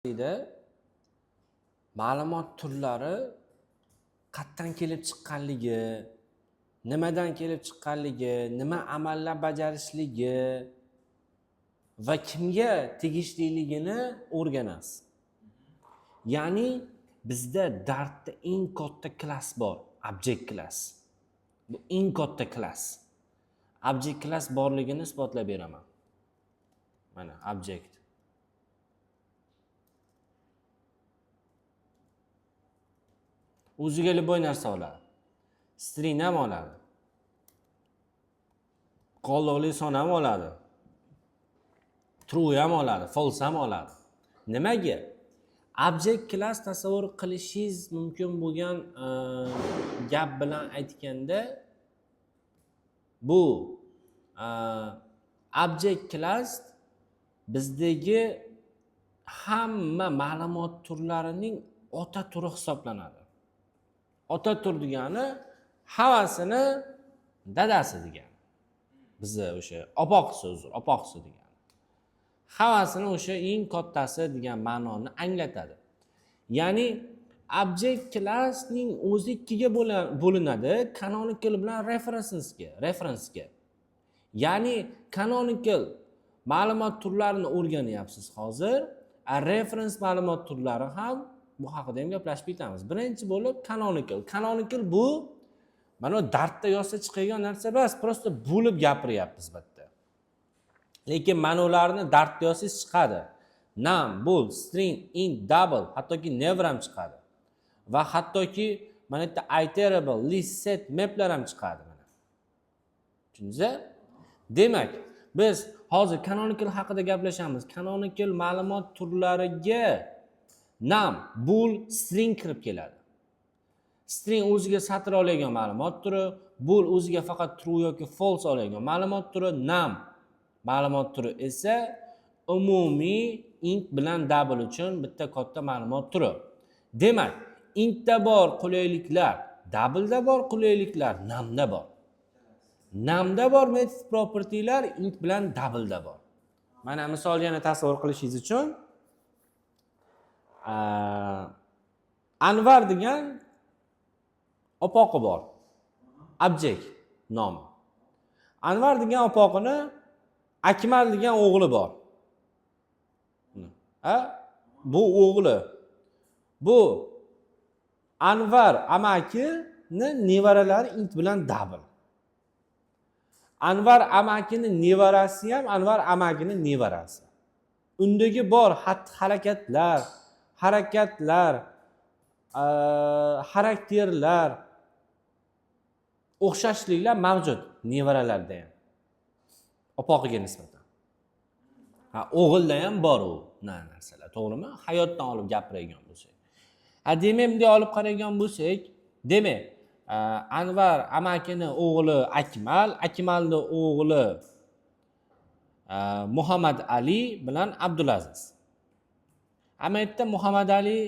deydi, ma'lumot turlari qayerdan kelib chiqqanligi, nimadan kelib chiqqanligi, nima amallar bajarishligi va kimga tegishliligini o'rganasiz. Ya'ni bizda Dartda eng katta klass bor, object class. Bu eng katta klass. Object class borligini isbotlab beraman. Mana object. O'ziga liboy narsa oladi. String ham oladi. Qoldiqli son ham oladi. True ham oladi, false ham oladi. Nimaga? Object class tasavvur qilishingiz mumkin bo'lgan gap bilan aytganda bu object class bizdagi hamma ma'lumot turlarining ota turi hisoblanadi. Ota tur degani havasini dadasi degani. Bizni o'sha opoqisi degani. Havasini o'sha eng kattasi degan ma'noni anglatadi. Ya'ni object classning o'zi ikkiga bo'linadi, canonical bilan referencega. Ya'ni canonical ma'lumot turlarini o'rganyapsiz hozir, reference ma'lumot turlari ham bu haqida ham gaplashib ketamiz. Birinchi bo'lib canonical. Canonical bu mana Dartda yozsa chiqadigan narsa emas, prosta bo'lib gapiryapmiz bitta. Lekin ma'nolarni Dartda yozsangiz chiqadi. Num, bool, string, int, double, hattoki never ham chiqadi. Va hattoki mana bu yerda iterable, list, set, maplar ham chiqadi mana. Tushundingizmi? Demak, biz hozir canonical haqida gaplashamiz. Canonical ma'lumot turlariga num, bool, string kirib keladi. String o'ziga satr oladigan ma'lumot turi, bool o'ziga faqat true yoki false oladigan ma'lumot turi, num ma'lumot turi esa umumiy int bilan double uchun bitta katta ma'lumot turi. Demak, intda bor qulayliklar, double'da bor qulayliklar, numda bor. Numda bor method property'lar int bilan double'da bor. Mana misol yana tasavvur qilishingiz uchun Anvar degan opoqi bor. Object nomi. Anvar degan opoqini Akmal degan o'g'li bor. Bu o'g'li. Bu Anvar amakini nevaralari int bilan double. Anvar amakini nevarasi ham Anvar amakini nevarasi. Undagi bor harakatlar, xarakterlar, o'xshashliklar mavjud nevaralarda ham. Opoqiga nisbatan. O'g'ilda ham bor u narsalar, to'g'rimi? Hayotdan olib gapiradigan bo'lsak. Demak, bunday olib qaragan bo'lsak, demak, Anvar amakini o'g'li Akmal, Akmalning o'g'li Muhammad Ali bilan Abdulaziz. Amaytda Muhammad Ali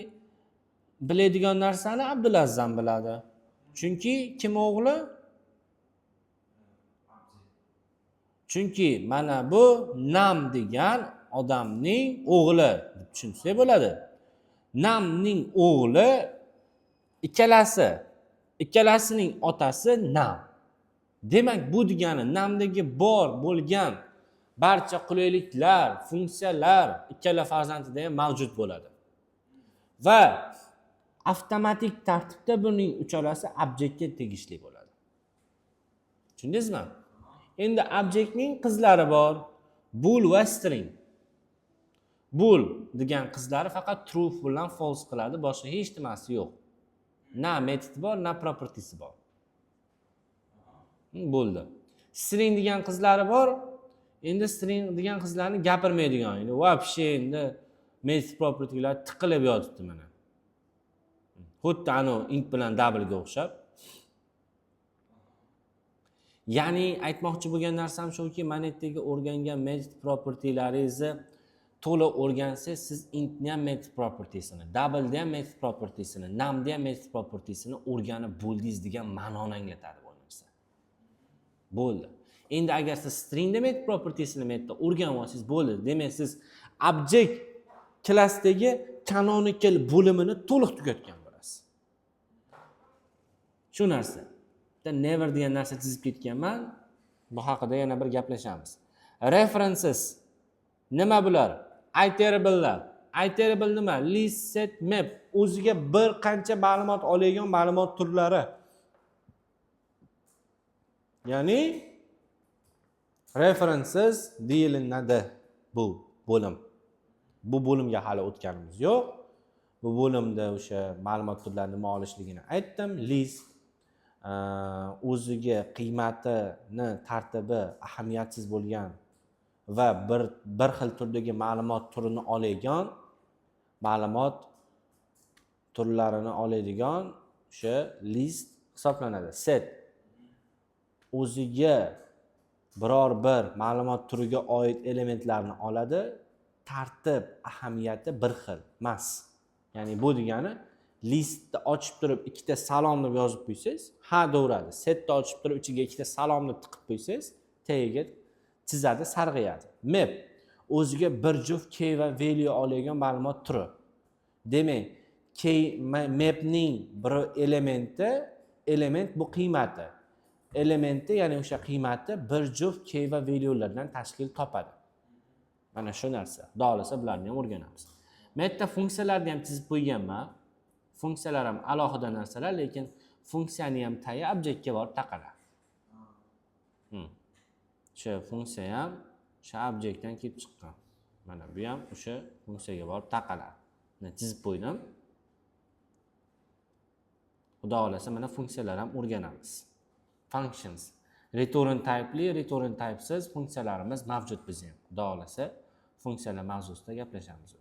biladigan narsani Abdulaziz ham biladi. Chunki kim o'g'li? Chunki mana bu Nam degan odamning o'g'li deb tushunsak bo'ladi. Namning o'g'li ikkalasining otasi Nam. Demak, bu degani Namdagi bor bo'lgan barcha qulayliklar, funksiyalar ikkala farzandida ham mavjud bo'ladi. Va avtomatik tartibda buning uchalasi objektga tegishli bo'ladi. Tushundingizmi? Endi objektning qizlari bor, bool va string. Bool degan qizlari faqat true bilan false qiladi, boshqa hech nimasi yo'q. Na metod bor, na propertysi bor. Bo'ldi. String degan qizlari bor. Endi string degan qizlarni gapirmaydigan. Endi вообще endi metod propertylar tiqilib yotibdi mana. Xuddi anu int bilan double ga o'xshab. Ya'ni aytmoqchi bo'lgan narsam shuki, mana yerdagi o'rgangan method propertylaringizni to'liq o'rgansangiz, siz intni ham method propertysini, double'da ham method propertysini, num'da ham method propertysini o'rganib bo'ldingiz degan ma'noni anglatadi bu narsa. Bo'ldi. Endi agar siz stringda method propertysini o'rganib olsangiz bo'ldi. Demak, siz object klassdagi canonical bo'limini to'liq tugatgan bo'lasiz. Shu narsa. Never degan narsa chizib ketganman. Bu haqida yana bir gaplashamiz. References nima bular? Iterable'lar. Iterable nima? List, set, map. O'ziga bir qancha ma'lumot oladigan ma'lumot turlari. Ya'ni references deyilinadi bu bo'lim. Bu bo'limga hali o'tganimiz yo'q. Bu bo'limda o'sha ma'lumot turlari nima olishligini aytdim. List o'ziga qiymatini, tartibi ahamiyatsiz bo'lgan va bir xil turdagi ma'lumot turini oladigan, ma'lumot turlarini oladigan o'sha list hisoblanadi. Set o'ziga biror bir ma'lumot turiga oid elementlarni oladi. Tartib ahamiyati bir xil emas. Ya'ni bu degani listni ochib turib ikkita salom deb yozib qo'ysangiz, ha do'radi. Setni ochib turib ichiga ikkita salom deb tiqib qo'ysangiz, tagiga chizadi, sarg'ayadi. Map o'ziga bir juft key va value oladigan ma'lumot turi. Demak, key mapning bir element bu qiymati. Elementi, ya'ni o'sha qiymati bir juft key va valuelardan tashkil topadi. Mana shu narsa. Xudo xolasa bularni ham o'rganamiz. Men yerda funksiyalarni ham chizib qo'yganman. Funksiyalar ham alohida narsalar, lekin funksiyani ham tagi obyektga borib taqaladi. O'sha funksiya ham o'sha obyektdan kelib chiqqan. Mana bu ham o'sha funksiyaga borib taqaladi. Mana chizib qo'ydim. Xudo xolasa mana funksiyalar ham o'rganamiz. Functions. Return type'li, return type'siz funksiyalarimiz mavjud bizda ham. Xudo xolasa funksiyalar mavzusida gaplashamiz.